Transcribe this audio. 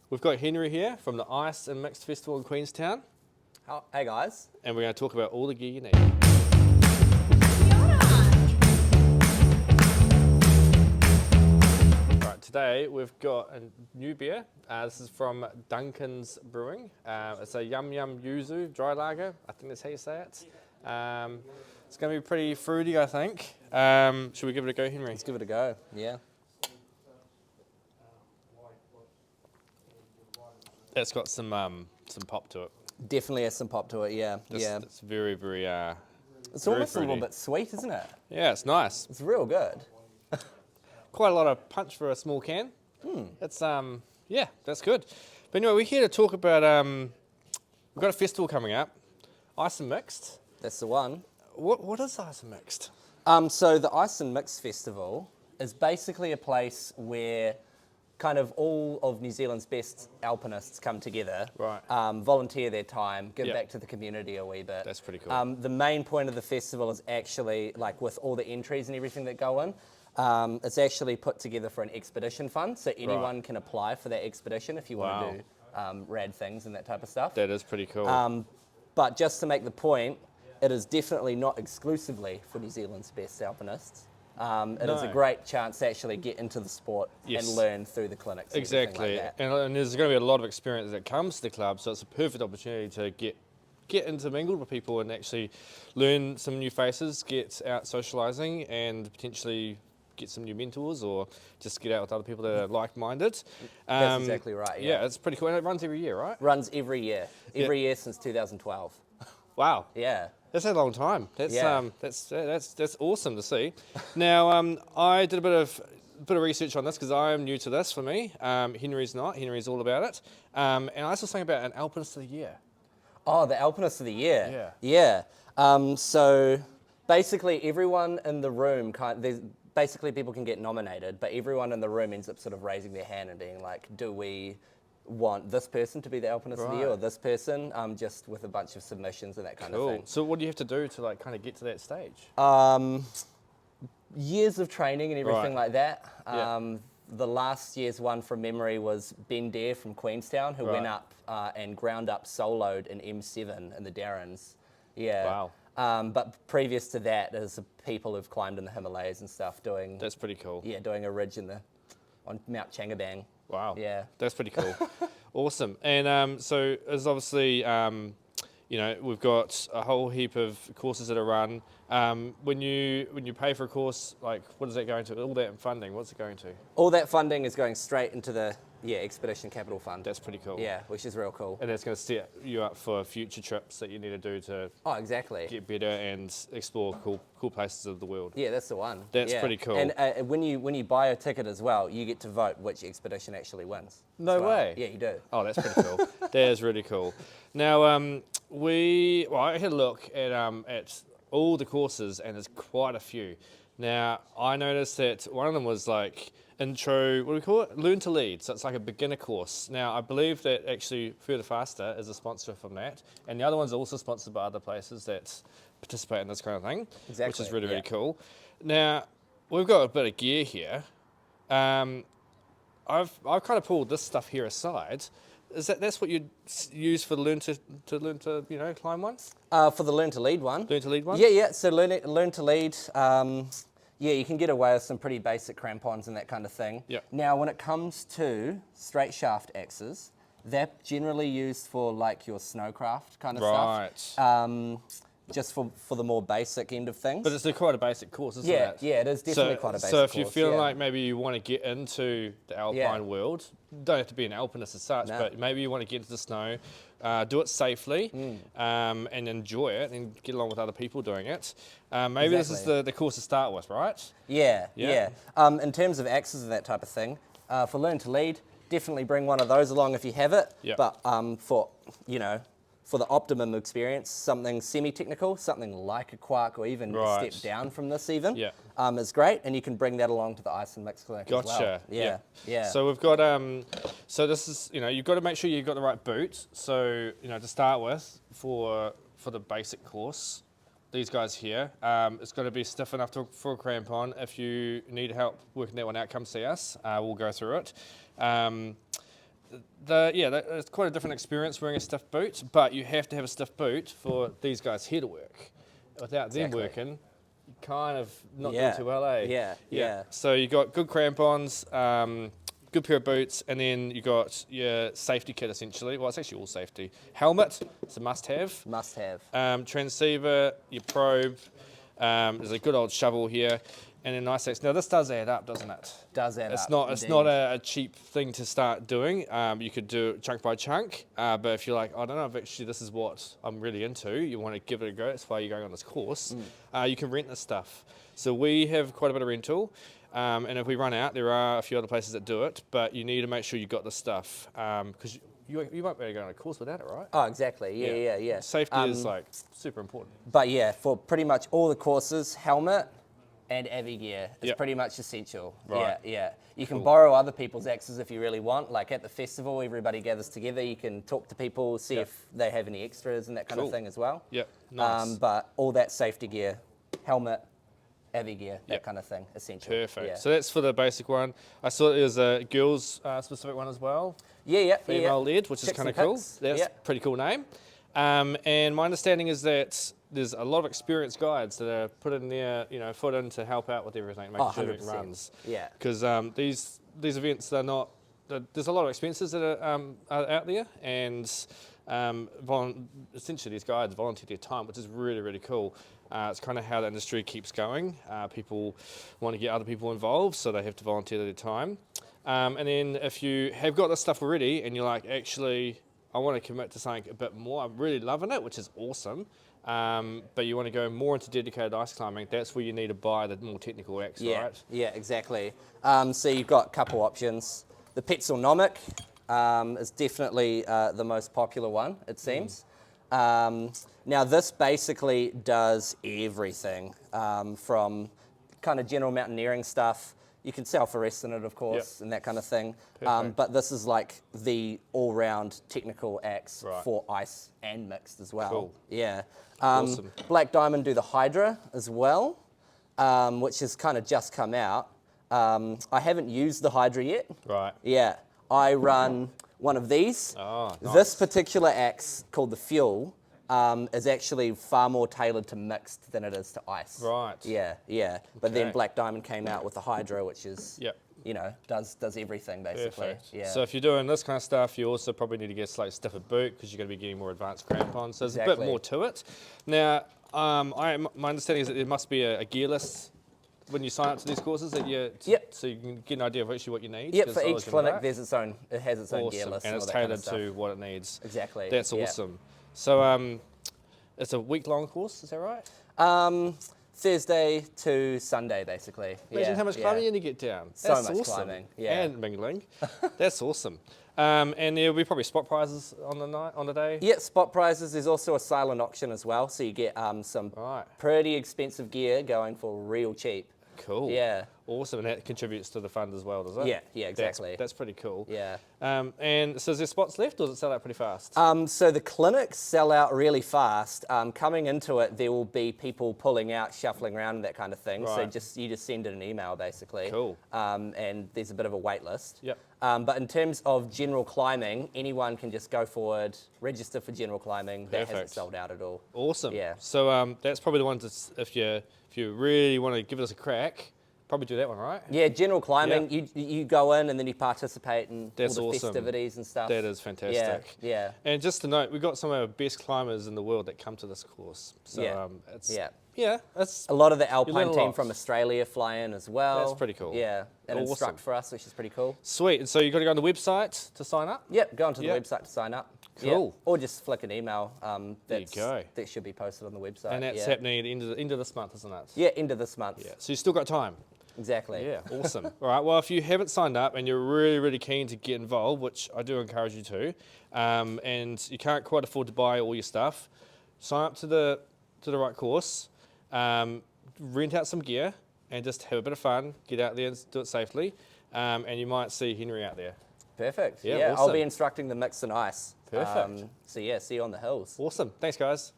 We've got Henry here from the Ice and Mixed Festival in Queenstown, Hey guys. and we're going to talk about all the gear you need. Right, today we've got a new beer. This is from Duncan's Brewing. It's a Yum Yuzu dry lager. I think that's how you say it. It's going to be pretty fruity, I think. Should we give it a go, Henry? Let's give it a go. Yeah. It's got some pop to it. Definitely has some pop to it. Yeah. Yeah. It's very, very. It's very almost fruity. a little bit sweet, isn't it? Yeah, it's nice. It's real good. Quite a lot of punch for a small can. It's yeah, that's good. But anyway, we're here to talk about we've got a festival coming up, Ice and Mixed. That's the one. What is Ice and Mixed? So the Ice and Mix Festival is basically a place where kind of all of New Zealand's best alpinists come together, Right. Volunteer their time, give Yep. back to the community a wee bit. That's pretty cool. The main point of the festival is actually, like with all the entries and everything that go in, it's actually put together for an expedition fund, so anyone can apply for that expedition if you want to do rad things and that type of stuff. That is pretty cool. But just to make the point, it is definitely not exclusively for New Zealand's best alpinists. It is a No. great chance to actually get into the sport Yes. and learn through the clinics. And everything Exactly, like that. and there's going to be a lot of experience that comes to the club, so it's a perfect opportunity to get intermingled with people and actually learn some new faces, get out socialising, and potentially get some new mentors or just get out with other people that are like-minded. That's exactly right. Yeah, it's pretty cool, and it runs every year, right? Runs every year. Every year since 2012. Wow. Yeah. That's a long time. That's Yeah. That's awesome to see. Now, I did a bit of research on this because I am new to this for me. Henry's not. Henry's all about it. And I saw something about an Alpinist of the Year. Oh, the Alpinist of the Year. Yeah. Yeah. So basically everyone in the room, basically people can get nominated, but everyone in the room ends up sort of raising their hand and being like, do we want this person to be the Alpinist of the Year or this person? Just with a bunch of submissions and that kind of Cool. thing. So what do you have to do to like kind of get to that stage? Years of training and everything Right. like that. Yeah. The last year's one from memory was Ben Dare from Queenstown, who went Right. up and ground up soloed in M7 in the Darrens. Yeah. Wow. But previous to that, there's people who've climbed in the Himalayas and stuff doing That's pretty cool. doing a ridge on Mount Changabang. Wow. Yeah. That's pretty cool. Awesome. And so there's obviously, we've got a whole heap of courses that are run. When you pay for a course, like what is that going to? All that funding, what's it going to? All that funding is going straight into the Expedition Capital Fund. That's pretty cool. Yeah, which is real cool. And that's going to set you up for future trips that you need to do to Oh, exactly. get better and explore cool places of the world. Yeah, that's the one. That's Yeah. pretty cool. And when you buy a ticket as well, you get to vote which expedition actually wins. No as well. way. Yeah, you do. Oh, that's pretty cool. That is really cool. Now, I had a look at all the courses, and there's quite a few. Now, I noticed that one of them was like intro, what do we call it? Learn to lead. So it's like a beginner course. Now, I believe that actually Further Faster is a sponsor from that, and the other one's also sponsored by other places that participate in this kind of thing, which Exactly, is really, yeah. really cool. Now, we've got a bit of gear here. I've kind of pulled this stuff here aside. That's what you'd use for learn to climb one? For the Learn to Lead one. Learn to lead one? Yeah. So learn to lead. You can get away with some pretty basic crampons and that kind of thing. Yeah. Now, when it comes to straight shaft axes, they're generally used for like your snowcraft kind of stuff. Right. Just for the more basic end of things. But it's quite a basic course, isn't yeah, it? yeah, it is definitely quite a basic So if course. you're feeling yeah. like maybe you want to get into the alpine world, don't have to be an alpinist as such, No. but maybe you want to get into the snow, do it safely, Mm. and enjoy it, and get along with other people doing it. Maybe this is the course to start with, right? Yeah. Yeah. In terms of axes and that type of thing, for Learn to Lead, definitely bring one of those along if you have it. Yep. But for the optimum experience, something semi-technical, something like a Quark or even a Right. step down from this even, Yeah. is great, and you can bring that along to the Ice and Mix Clinic as well. Gotcha. Yeah. So we've got so this is you've got to make sure you've got the right boot. So to start with for the basic course, these guys here, it's got to be stiff enough for a crampon. If you need help working that one out, come see us. We'll go through it. it's quite a different experience wearing a stiff boot, but you have to have a stiff boot for these guys here to work. Without them working, you kind of not doing too well, eh? Yeah. So you got good crampons, good pair of boots, and then you got your safety kit essentially. Well, it's actually all safety. Helmet, it's a must-have. Must-have. Transceiver, your probe. There's a good old shovel here, and a nice axe. Now this does add up, doesn't it? Does add It's up. not. It's not a cheap thing to start doing. You could do it chunk by chunk, but if you're like, I don't know if actually this is what I'm really into, you want to give it a go. That's why you're going on this course. You can rent this stuff. So we have quite a bit of rental, and if we run out, there are a few other places that do it. But you need to make sure you got the stuff because you won't be able to go on a course without it, right? Oh, exactly. Yeah. Safety is like super important. But yeah, for pretty much all the courses, helmet and Avi gear is Yep. pretty much essential. Right. Yeah. You can borrow other people's axes if you really want. Like at the festival, everybody gathers together. You can talk to people, see if they have any extras and that kind of thing as well. Yep, nice. But all that safety gear, helmet, Avi gear, that Yep. kind of thing, essential. Perfect. Yeah. So that's for the basic one. I saw there's a girls specific one as well. Yeah. Female led, which is Chicks kind and of cool. Picks. That's a pretty cool name. And my understanding is that there's a lot of experienced guides that are put in there, put in to help out with everything, making sure it 100%. runs. Yeah. Because these events, they're not. There's a lot of expenses that are out there, and essentially these guides volunteer their time, which is really, really cool. It's kind of how the industry keeps going. People want to get other people involved, so they have to volunteer their time. And then if you have got this stuff already and you're like, actually, I want to commit to something a bit more, I'm really loving it, which is awesome, but you want to go more into dedicated ice climbing, that's where you need to buy the more technical axe, right? Yeah, exactly. So you've got a couple options. The Petzelnomic is definitely the most popular one, it seems. Now this basically does everything from kind of general mountaineering stuff. You can self-arrest in it, of course, and that kind of thing. But this is like the all-round technical axe for ice and mixed as well. Cool. Yeah. Awesome. Black Diamond do the Hydra as well, which has kind of just come out. I haven't used the Hydra yet. Right. Yeah. I run one of these. Oh, nice. This particular axe, called the Fuel, is actually far more tailored to mixed than it is to ice. Right. Yeah. But then Okay. Black Diamond came out with the Hydra, which is, Yep. does everything basically. Perfect. Yeah. So if you're doing this kind of stuff, you also probably need to get a slightly stiffer boot because you're going to be getting more advanced crampons. So there's a bit Exactly. more to it. Now, my understanding is that there must be a gear list when you sign up to these courses that Yep. so you can get an idea of actually what you need. Yep, 'cause for otherwise each you're clinic, right. it has its own gear Awesome. list And all it's that kind of tailored to stuff. what it needs. Exactly. That's yeah. awesome. So it's a week-long course, is that right? Thursday to Sunday, basically. Imagine yeah, how much yeah. climbing you get down. So That's much awesome. climbing, yeah. And mingling. That's awesome. And there'll be probably spot prizes on the day. Yeah, spot prizes. There's also a silent auction as well, so you get some Right. pretty expensive gear going for real cheap. Cool. Yeah. Awesome, and that contributes to the fund as well, does it? Yeah, exactly. That's pretty cool. Yeah. And so is there spots left, or does it sell out pretty fast? So the clinics sell out really fast. Coming into it, there will be people pulling out, shuffling around, and that kind of thing. So Right. you just send in an email, basically. Cool. And there's a bit of a wait list. Yep. But in terms of general climbing, anyone can just go forward, register for general climbing. That hasn't Perfect. sold out at all. Awesome. Yeah. So that's probably the one to, if you really want to give this a crack, probably do that one, right? Yeah, general climbing, you go in and then you participate in That's all the awesome. festivities and stuff. That is fantastic. Yeah. And just to note, we've got some of our best climbers in the world that come to this course. So Yeah. it's Yeah. that's A lot of the learn Alpine a team lot. from Australia fly in as well. That's pretty cool. Yeah, and Awesome. instruct for us, which is pretty cool. sweet. And so you got to go on the website to sign up. Yep, go onto the Yep. website to sign up. Cool. Yep. Or just flick an email. There you go. That should be posted on the website. And that's yeah. happening at the end of this month, isn't it? Yeah, end of this month. Yeah. So you still got time. Exactly. Yeah, awesome. All right, well, if you haven't signed up and you're really, really keen to get involved, which I do encourage you to, and you can't quite afford to buy all your stuff, sign up to the right course, rent out some gear, and just have a bit of fun, get out there and do it safely, and you might see Henry out there. Perfect. Yeah, Yeah, I'll awesome. be instructing the mix and ice. Perfect. So yeah, see you on the hills. Awesome. Thanks, guys.